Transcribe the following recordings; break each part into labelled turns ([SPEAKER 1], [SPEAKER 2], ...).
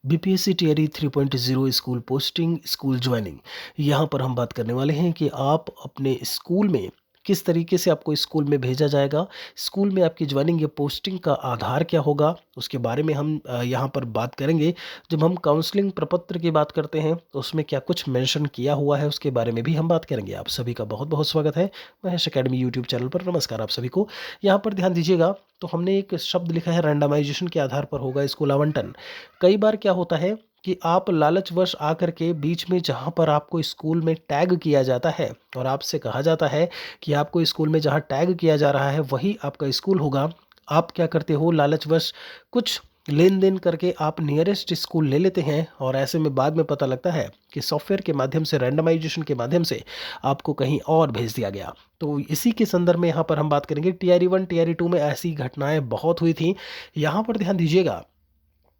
[SPEAKER 1] BPSC TRE 3.0 school posting, school joining. यहाँ पर हम बात करने वाले हैं कि आप अपने स्कूल में किस तरीके से आपको स्कूल में भेजा जाएगा, स्कूल में आपकी ज्वाइनिंग या पोस्टिंग का आधार क्या होगा, उसके बारे में हम यहाँ पर बात करेंगे। जब हम काउंसलिंग प्रपत्र की बात करते हैं तो उसमें क्या कुछ मेंशन किया हुआ है, उसके बारे में भी हम बात करेंगे। आप सभी का बहुत बहुत स्वागत है महेश एकेडमी यूट्यूब चैनल पर। नमस्कार आप सभी को। यहाँ पर ध्यान दीजिएगा, तो हमने एक शब्द लिखा है रैंडमाइजेशन के आधार पर होगा स्कूल आवंटन। कई बार क्या होता है कि आप लालचवश आकर के बीच में जहाँ पर आपको स्कूल में टैग किया जाता है और आपसे कहा जाता है कि आपको स्कूल में जहाँ टैग किया जा रहा है वही आपका स्कूल होगा, आप क्या करते हो, लालचवश कुछ लेन देन करके आप नियरेस्ट स्कूल ले लेते हैं और ऐसे में बाद में पता लगता है कि सॉफ्टवेयर के माध्यम से, रैंडमाइजेशन के माध्यम से आपको कहीं और भेज दिया गया। तो इसी के संदर्भ में यहाँ पर हम बात करेंगे। टीआरई 1 टीआरई 2 में ऐसी घटनाएं बहुत हुई थी। यहाँ पर ध्यान दीजिएगा,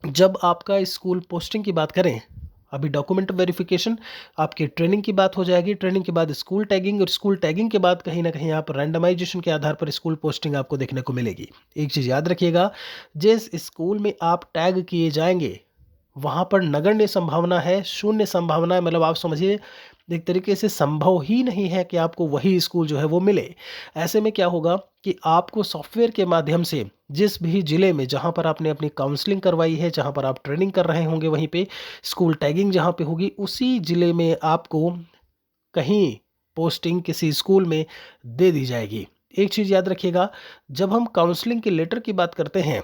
[SPEAKER 1] जब आपका स्कूल पोस्टिंग की बात करें, अभी डॉक्यूमेंट वेरिफिकेशन, आपकी ट्रेनिंग की बात हो जाएगी, ट्रेनिंग के बाद स्कूल टैगिंग और स्कूल टैगिंग के बाद कहीं ना कहीं आप रैंडमाइजेशन के आधार पर स्कूल पोस्टिंग आपको देखने को मिलेगी। एक चीज़ याद रखिएगा, जिस स्कूल में आप टैग किए जाएंगे वहाँ पर नगण्य संभावना है, शून्य संभावना है, मतलब आप समझिए एक तरीके से संभव ही नहीं है कि आपको वही स्कूल जो है वो मिले। ऐसे में क्या होगा कि आपको सॉफ्टवेयर के माध्यम से जिस भी ज़िले में जहाँ पर आपने अपनी काउंसलिंग करवाई है, जहाँ पर आप ट्रेनिंग कर रहे होंगे, वहीं पे स्कूल टैगिंग जहाँ पे होगी, उसी ज़िले में आपको कहीं पोस्टिंग किसी स्कूल में दे दी जाएगी। एक चीज़ याद रखिएगा, जब हम काउंसलिंग के लेटर की बात करते हैं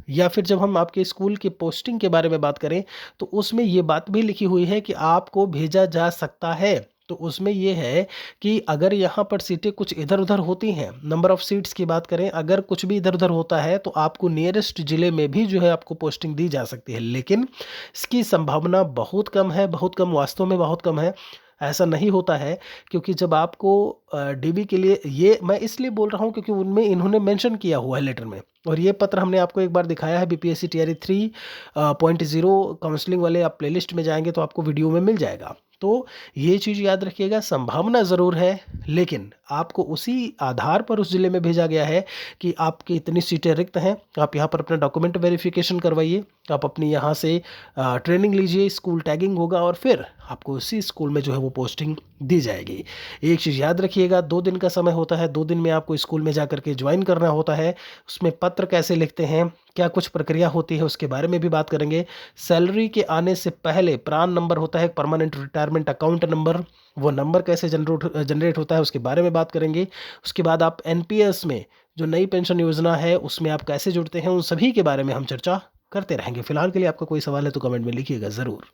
[SPEAKER 1] या फिर जब हम आपके स्कूल की पोस्टिंग के बारे में बात करें तो उसमें ये बात भी लिखी हुई है कि आपको भेजा जा सकता है। तो उसमें ये है कि अगर यहाँ पर सीटें कुछ इधर उधर होती हैं, नंबर ऑफ सीट्स की बात करें, अगर कुछ भी इधर उधर होता है तो आपको नियरेस्ट ज़िले में भी जो है आपको पोस्टिंग दी जा सकती है, लेकिन इसकी संभावना बहुत कम है, बहुत कम, वास्तव में बहुत कम है। ऐसा नहीं होता है, क्योंककि जब आपको डीबी के लिए, ये मैं इसलिए बोल रहा हूँ क्योंकि उनमें इन्होंने मेंशन किया हुआ है लेटर में, और ये पत्र हमने आपको एक बार दिखाया है बीपीएससी टीआरई 3.0 काउंसलिंग वाले, आप प्लेलिस्ट में जाएंगे तो आपको वीडियो में मिल जाएगा। तो ये चीज़ याद रखिएगा, संभावना ज़रूर है, लेकिन आपको उसी आधार पर उस ज़िले में भेजा गया है कि आपकी इतनी सीटें रिक्त हैं, आप यहाँ पर अपना डॉक्यूमेंट वेरिफिकेशन करवाइए, आप अपनी यहाँ से ट्रेनिंग लीजिए, स्कूल टैगिंग होगा और फिर आपको उसी स्कूल में जो है वो पोस्टिंग दी जाएगी। एक चीज़ याद रखिएगा, 2 दिन का समय होता है, 2 दिन में आपको स्कूल में जा करके ज्वाइन करना होता है। उसमें पत्र कैसे लिखते हैं, क्या कुछ प्रक्रिया होती है, उसके बारे में भी बात करेंगे। सैलरी के आने से पहले प्रान नंबर होता है, परमानेंट रिटायरमेंट अकाउंट नंबर, वो नंबर कैसे जनरेट होता है उसके बारे में बात करेंगे। उसके बाद आप एनपीएस में जो नई पेंशन योजना है उसमें आप कैसे जुड़ते हैं, उन सभी के बारे में हम चर्चा करते रहेंगे। फिलहाल के लिए आपका कोई सवाल है तो कमेंट में लिखिएगा ज़रूर।